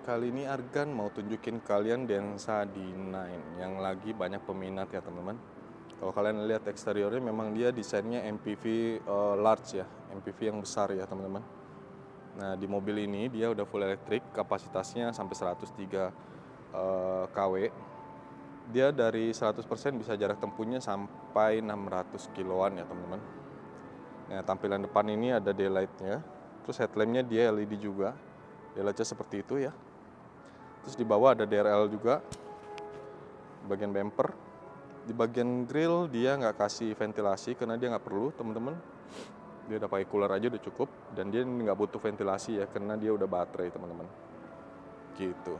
Kali ini Argan mau tunjukin kalian Denza D9 yang lagi banyak peminat ya teman-teman. Kalau kalian lihat eksteriornya memang dia desainnya MPV large ya, MPV yang besar ya teman-teman. Nah di mobil ini dia udah full elektrik, kapasitasnya sampai 103 kW. Dia dari 100% bisa jarak tempuhnya sampai 600 kiloan ya teman-teman. Nah tampilan depan ini ada daylightnya, terus headlampnya dia LED juga. Daylightnya seperti itu ya. Terus di bawah ada DRL juga, bagian bumper. Di bagian grill dia nggak kasih ventilasi karena dia nggak perlu teman-teman. Dia udah pakai cooler aja udah cukup, dan dia nggak butuh ventilasi ya karena dia udah baterai teman-teman. Gitu.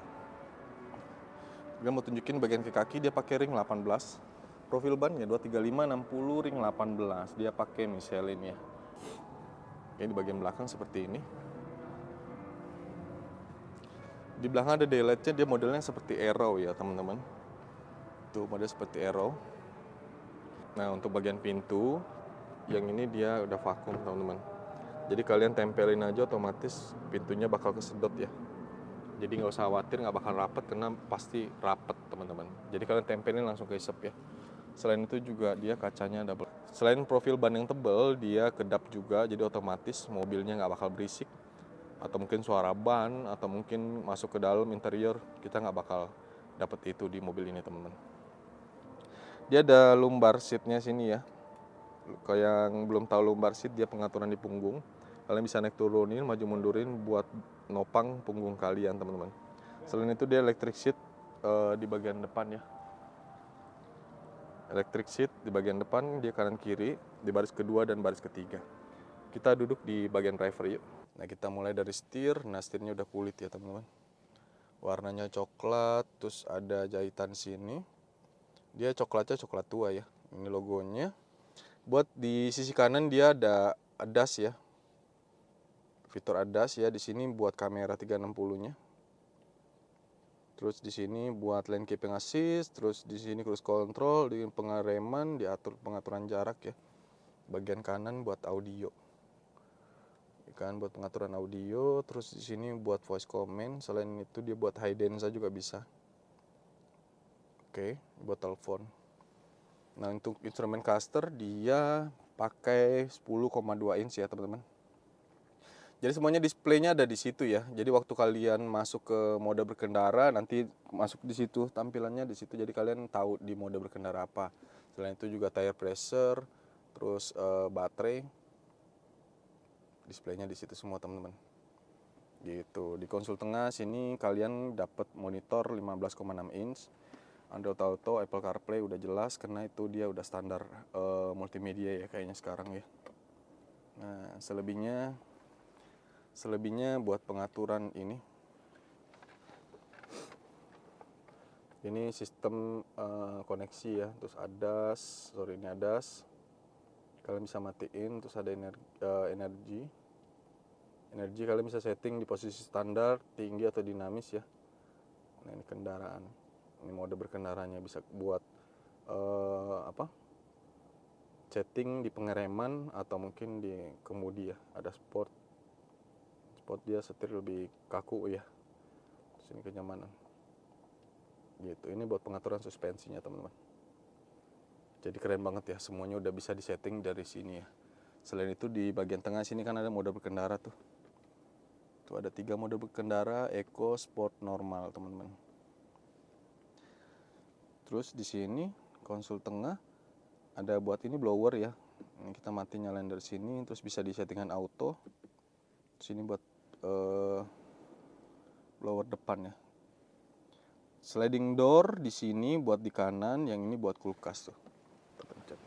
Dia mau tunjukin bagian kaki dia pakai ring 18. Profil bannya 235 60 ring 18. Dia pakai Michelin ya. Ini di bagian belakang seperti ini. Di belakang ada daylightnya, dia modelnya seperti Aero ya teman-teman. Tuh model seperti Aero. Nah untuk bagian pintu, yang ini dia udah vakum teman-teman. Jadi kalian tempelin aja otomatis pintunya bakal kesedot ya. Jadi nggak usah khawatir nggak bakal rapet karena pasti rapet teman-teman. Jadi kalian tempelin langsung keisep ya. Selain itu juga dia kacanya double. Selain profil ban yang tebal, dia kedap juga. Jadi otomatis mobilnya nggak bakal berisik. Atau mungkin suara ban, atau mungkin masuk ke dalam interior, kita nggak bakal dapet itu di mobil ini teman-teman. Dia ada lumbar seatnya sini ya. Kalau yang belum tahu lumbar seat, dia pengaturan di punggung. Kalian bisa naik turunin, maju mundurin buat nopang punggung kalian teman-teman. Selain itu dia electric seat di bagian depan ya. Electric seat di bagian depan, dia kanan kiri di baris kedua dan baris ketiga. Kita duduk di bagian driver yuk. Nah kita mulai dari setir. Nah setirnya udah kulit ya teman-teman. Warnanya coklat, terus ada jahitan sini. Dia coklatnya coklat tua ya. Ini logonya. Buat di sisi kanan dia ada ADAS ya. Fitur ADAS ya, di sini buat kamera 360-nya. Terus di sini buat lane keeping assist, terus di sini cruise control, di pengereman diatur pengaturan jarak ya. Bagian kanan buat audio. Kan buat pengaturan audio, terus di sini buat voice command, selain itu dia buat high Denza juga bisa. Oke, buat telepon. Nah, untuk instrumen caster dia pakai 10,2 inch ya, teman-teman. Jadi semuanya displaynya ada di situ ya. Jadi waktu kalian masuk ke mode berkendara, nanti masuk di situ tampilannya di situ. Jadi kalian tahu di mode berkendara apa. Selain itu juga tire pressure, terus baterai. Displaynya di situ semua teman-teman. Gitu. Di konsol tengah sini kalian dapat monitor 15,6 inch. Android Auto, Apple CarPlay udah jelas karena itu dia udah standar multimedia ya kayaknya sekarang ya. Nah, selebihnya buat pengaturan ini. Ini sistem koneksi ya, terus ini ADAS. Kalian bisa matiin, terus ada energi. Energi kalian bisa setting di posisi standar, tinggi atau dinamis ya. Nah, ini kendaraan. Ini mode berkendaranya bisa buat setting di pengereman atau mungkin di kemudi ya. Ada sport dia setir lebih kaku ya. Terus ini kenyamanan. Gitu. Ini buat pengaturan suspensinya teman-teman. Jadi keren banget ya, semuanya udah bisa disetting dari sini ya. Selain itu di bagian tengah sini kan ada mode berkendara tuh. Tuh ada 3 mode berkendara, Eco, Sport, Normal teman-teman. Terus di sini konsol tengah ada buat ini blower ya. Ini kita mati nyalain dari sini, terus bisa disettingan auto. Sini buat blower depan ya. Sliding door di sini buat di kanan, yang ini buat kulkas tuh. Pencet.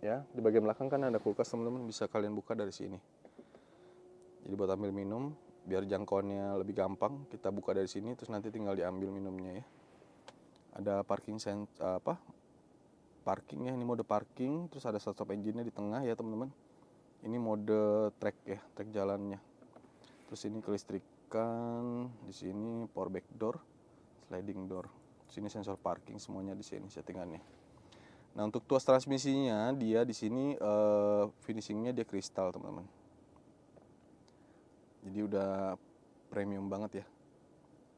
Ya, di bagian belakang kan ada kulkas teman-teman, bisa kalian buka dari sini. Jadi buat ambil minum, biar jangkauannya lebih gampang, kita buka dari sini terus nanti tinggal diambil minumnya ya. Ada parking ya, ini mode parking, terus ada stop engine-nya di tengah ya teman-teman. Ini mode track ya, track jalannya. Terus ini kelistrikan, di sini power back door, sliding door. Sini sensor parking, semuanya di sini settingannya. Nah, untuk tuas transmisinya dia di sini finishingnya dia kristal, teman-teman. Jadi udah premium banget ya.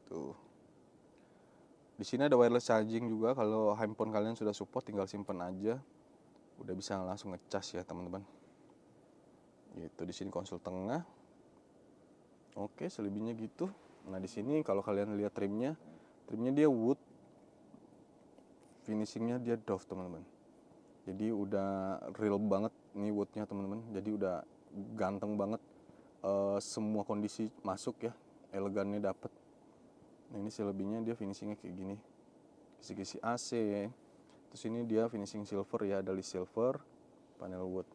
Tuh. Di sini ada wireless charging juga. Kalau handphone kalian sudah support, tinggal simpen aja. Udah bisa langsung ngecas ya teman-teman. Gitu. Di sini konsol tengah. Oke, selebihnya gitu. Nah di sini kalau kalian lihat trimnya dia wood, finishingnya dia doff teman-teman. Jadi udah real banget nih woodnya teman-teman. Jadi udah ganteng banget. Semua kondisi masuk ya, elegannya dapet. Nah ini selebihnya dia finishingnya kayak gini, kisi-kisi AC. Terus ini dia finishing silver ya, ada list silver, panel wood.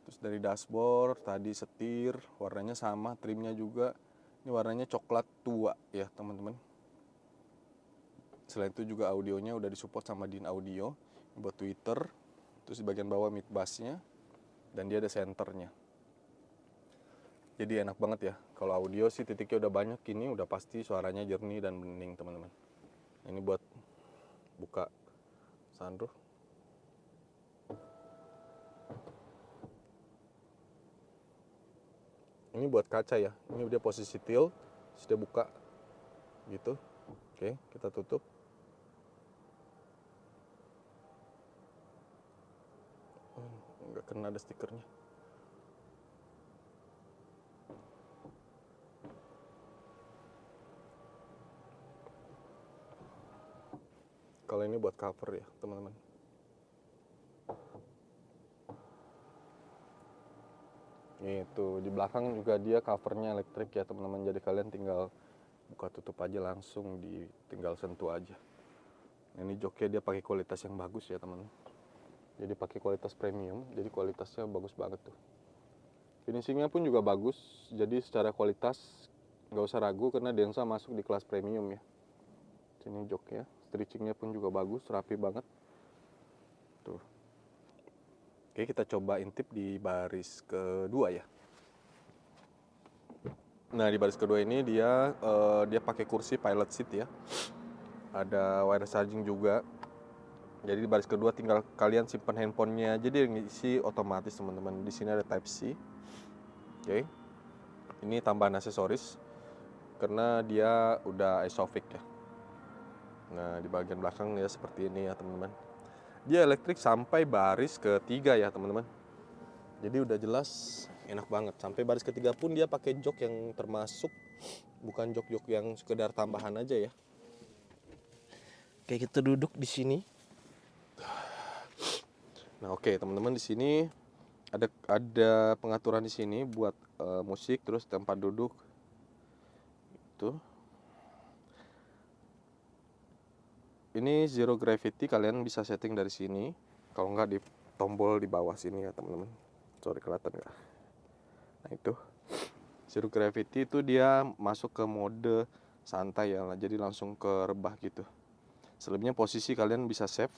Terus dari dashboard tadi setir warnanya sama, trimnya juga ini warnanya coklat tua ya teman-teman. Selain itu juga audionya udah disupport sama DIN Audio buat Twitter. Terus di bagian bawah mid bassnya, dan dia ada senternya. Jadi enak banget ya. Kalau audio sih titiknya udah banyak, ini udah pasti suaranya jernih dan bening teman-teman. Ini buat buka sunroof. Ini buat kaca ya. Ini dia posisi tilt, sudah buka gitu. Oke, kita tutup. Nggak kena ada stikernya. Kalau ini buat cover ya teman-teman. Itu di belakang juga dia covernya elektrik ya teman-teman. Jadi kalian tinggal buka tutup aja langsung, tinggal sentuh aja. Nah, ini joknya dia pakai kualitas yang bagus ya teman-teman. Jadi pakai kualitas premium, jadi kualitasnya bagus banget tuh. Finishingnya pun juga bagus. Jadi secara kualitas nggak usah ragu karena Denza masuk di kelas premium ya. Sini joknya, stitchingnya pun juga bagus, rapi banget. Tuh. Oke, kita coba intip di baris kedua ya. Nah di baris kedua ini dia pakai kursi pilot seat ya. Ada wireless charging juga. Jadi di baris kedua tinggal kalian simpan handphonenya. Jadi yang isi otomatis teman-teman. Di sini ada Type C. Oke. Ini tambahan aksesoris karena dia udah Isofix ya. Nah di bagian belakang ya seperti ini ya teman-teman. Dia elektrik sampai baris ketiga ya teman-teman. Jadi udah jelas enak banget. Sampai baris ketiga pun dia pakai jok yang termasuk, bukan jok-jok yang sekedar tambahan aja ya. Kayak kita duduk di sini. Nah oke teman-teman, di sini ada pengaturan di sini buat musik, terus tempat duduk. Itu. Ini zero gravity, kalian bisa setting dari sini. Kalau nggak di tombol di bawah sini ya teman-teman. Sorry kelihatan nggak? Nah itu. Zero gravity itu dia masuk ke mode santai ya, jadi langsung ke rebah gitu. Selebihnya posisi kalian bisa save.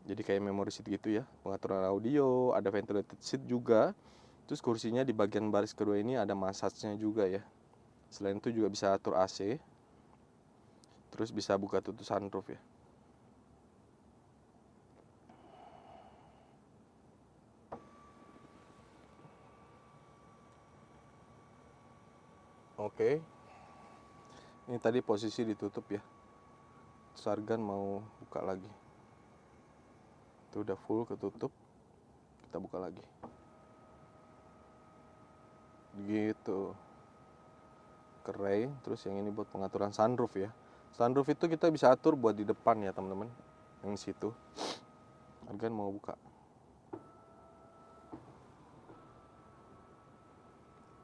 Jadi kayak memory seat gitu ya. Pengaturan audio, ada ventilated seat juga. Terus kursinya di bagian baris kedua ini ada massage-nya juga ya. Selain itu juga bisa atur AC. Terus bisa buka tutup sunroof ya. Oke. Ini tadi posisi ditutup ya. Sargan mau buka lagi. Itu udah full ketutup. Kita buka lagi. Gitu. Keren. Terus yang ini buat pengaturan sunroof ya. Sunroof itu kita bisa atur buat di depan ya teman-teman. Yang di situ. Sargan mau buka.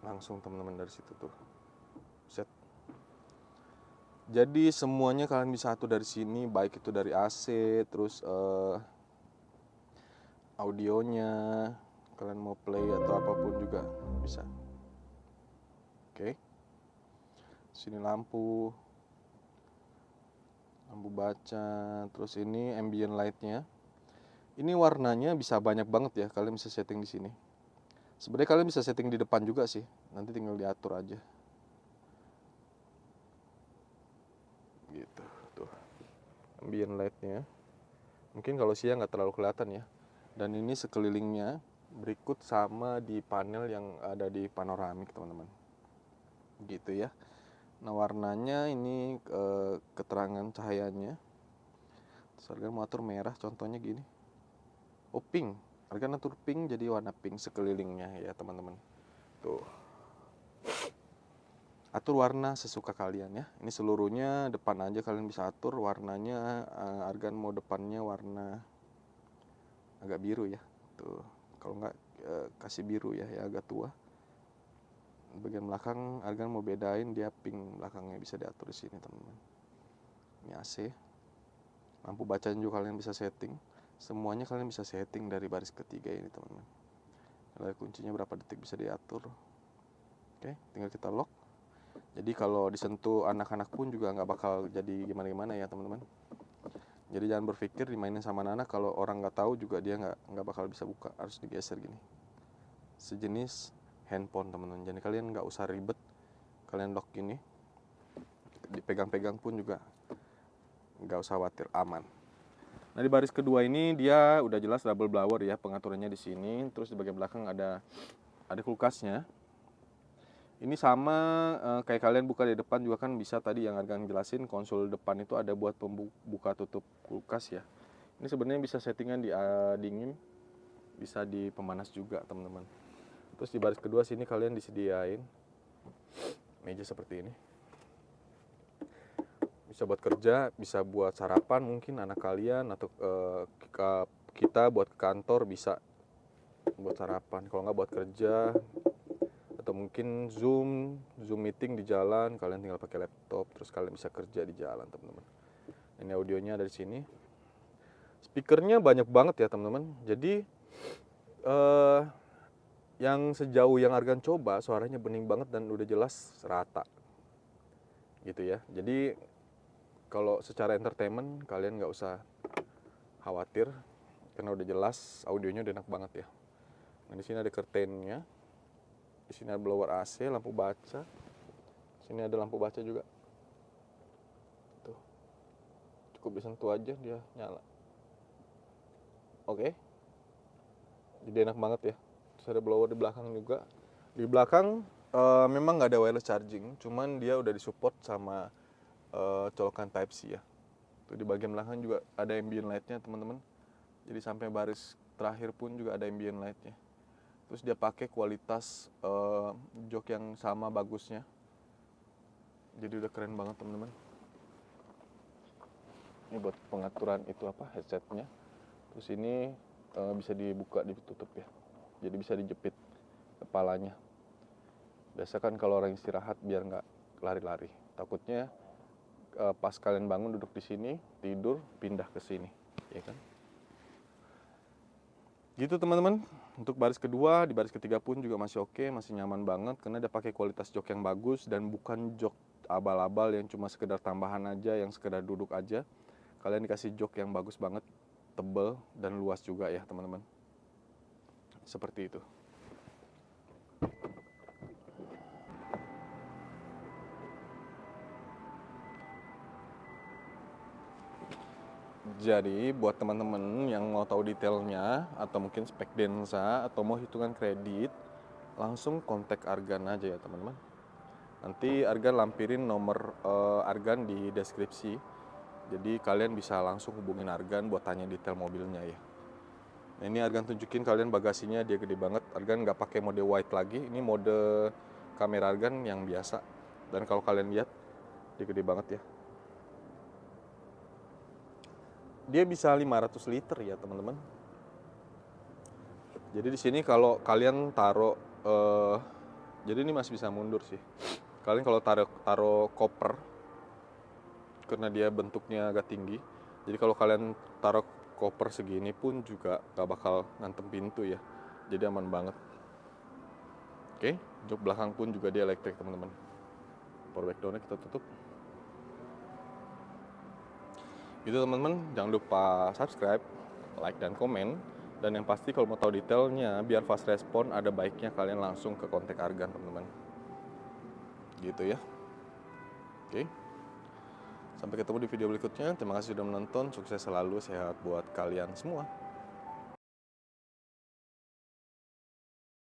Langsung teman-teman dari situ tuh. Set. Jadi semuanya kalian bisa atur dari sini, baik itu dari AC, terus audionya, kalian mau play atau apapun juga bisa. Oke. Sini lampu baca, terus ini ambient lightnya. Ini warnanya bisa banyak banget ya, kalian bisa setting di sini. Sebenarnya kalian bisa setting di depan juga sih, nanti tinggal diatur aja. Gitu, tuh. Ambient lightnya. Mungkin kalau siang nggak terlalu kelihatan ya. Dan ini sekelilingnya berikut sama di panel yang ada di panoramik teman-teman. gitu ya. Nah warnanya ini keterangan cahayanya. Terus argan mau atur merah, contohnya gini. Oh pink, argan atur pink jadi warna pink sekelilingnya ya teman-teman. Tuh. Atur warna sesuka kalian ya. Ini seluruhnya depan aja kalian bisa atur warnanya. Argan mau depannya warna agak biru ya. Tuh. Kalau nggak kasih biru ya, agak tua. Bagian belakang argan mau bedain dia pink belakangnya, bisa diatur di sini teman-teman. Ini AC. Lampu bacanya juga kalian bisa setting. Semuanya kalian bisa setting dari baris ketiga ini teman-teman. Lalu kuncinya berapa detik bisa diatur. Oke, tinggal kita lock. Jadi kalau disentuh anak-anak pun juga nggak bakal jadi gimana-gimana ya teman-teman. Jadi jangan berpikir dimainin sama anak, kalau orang nggak tahu juga dia nggak bakal bisa buka, harus digeser gini. Sejenis handphone teman-teman. Jadi kalian nggak usah ribet, kalian lock gini, dipegang-pegang pun juga nggak usah khawatir, aman. Nah di baris kedua ini dia udah jelas double blower ya, pengaturannya di sini. Terus di bagian belakang ada kulkasnya. Ini sama kayak kalian buka di depan juga kan bisa, tadi yang Argan jelasin konsol depan itu ada buat pembuka tutup kulkas ya. Ini sebenarnya bisa settingan di dingin, bisa di pemanas juga teman-teman. Terus di baris kedua sini kalian disediain meja seperti ini. Bisa buat kerja, bisa buat sarapan mungkin anak kalian, atau kita buat ke kantor bisa buat sarapan. Kalau nggak buat kerja, atau mungkin zoom meeting di jalan, kalian tinggal pakai laptop terus kalian bisa kerja di jalan teman-teman. Ini audionya dari sini. Speakernya banyak banget ya teman-teman. Jadi yang sejauh yang Argan coba suaranya bening banget dan udah jelas rata gitu ya. Jadi kalau secara entertainment kalian nggak usah khawatir karena udah jelas, audionya udah enak banget ya. Nah di sini ada curtainnya. Di sini ada blower AC, lampu baca. Sini ada lampu baca juga. Tuh. Cukup disentuh aja dia nyala. Oke. Jadi enak banget ya. Terus ada blower di belakang juga. Di belakang memang nggak ada wireless charging, cuman dia udah disupport sama colokan Type-C ya. Tuh di bagian belakang juga ada ambient light-nya teman-teman. Jadi sampai baris terakhir pun juga ada ambient light-nya. Terus dia pakai kualitas jok yang sama bagusnya. Jadi udah keren banget teman-teman. Ini buat pengaturan itu apa, headsetnya. Terus ini bisa dibuka, ditutup ya. Jadi bisa dijepit kepalanya. Biasa kan kalau orang istirahat biar nggak lari-lari. Takutnya pas kalian bangun duduk di sini, tidur, pindah ke sini, ya kan? Gitu teman-teman. Untuk baris kedua, di baris ketiga pun juga masih oke, masih nyaman banget karena dia pakai kualitas jok yang bagus dan bukan jok abal-abal yang cuma sekedar tambahan aja, yang sekedar duduk aja. Kalian dikasih jok yang bagus banget, tebel dan luas juga ya teman-teman. Seperti itu. Jadi buat teman-teman yang mau tahu detailnya atau mungkin spek Denza atau mau hitungan kredit, langsung kontak Argan aja ya teman-teman. Nanti Argan lampirin nomor Argan di deskripsi. Jadi kalian bisa langsung hubungin Argan buat tanya detail mobilnya ya. Nah, ini Argan tunjukin kalian bagasinya, dia gede banget. Argan nggak pakai mode wide lagi, ini mode kamera Argan yang biasa. Dan kalau kalian lihat, dia gede banget ya. Dia bisa 500 liter ya teman-teman. Jadi di sini kalau kalian taruh, jadi ini masih bisa mundur sih. Kalian kalau taruh koper, karena dia bentuknya agak tinggi, jadi kalau kalian taruh koper segini pun juga gak bakal ngantem pintu ya. Jadi aman banget. Oke, jok belakang pun juga dia elektrik teman-teman. Power back down-nya kita tutup. Gitu teman-teman, jangan lupa subscribe, like dan komen. Dan yang pasti kalau mau tahu detailnya biar fast respon, ada baiknya kalian langsung ke kontak Argan teman-teman. Gitu ya. Oke. Sampai ketemu di video berikutnya. Terima kasih sudah menonton. Sukses selalu, sehat buat kalian semua.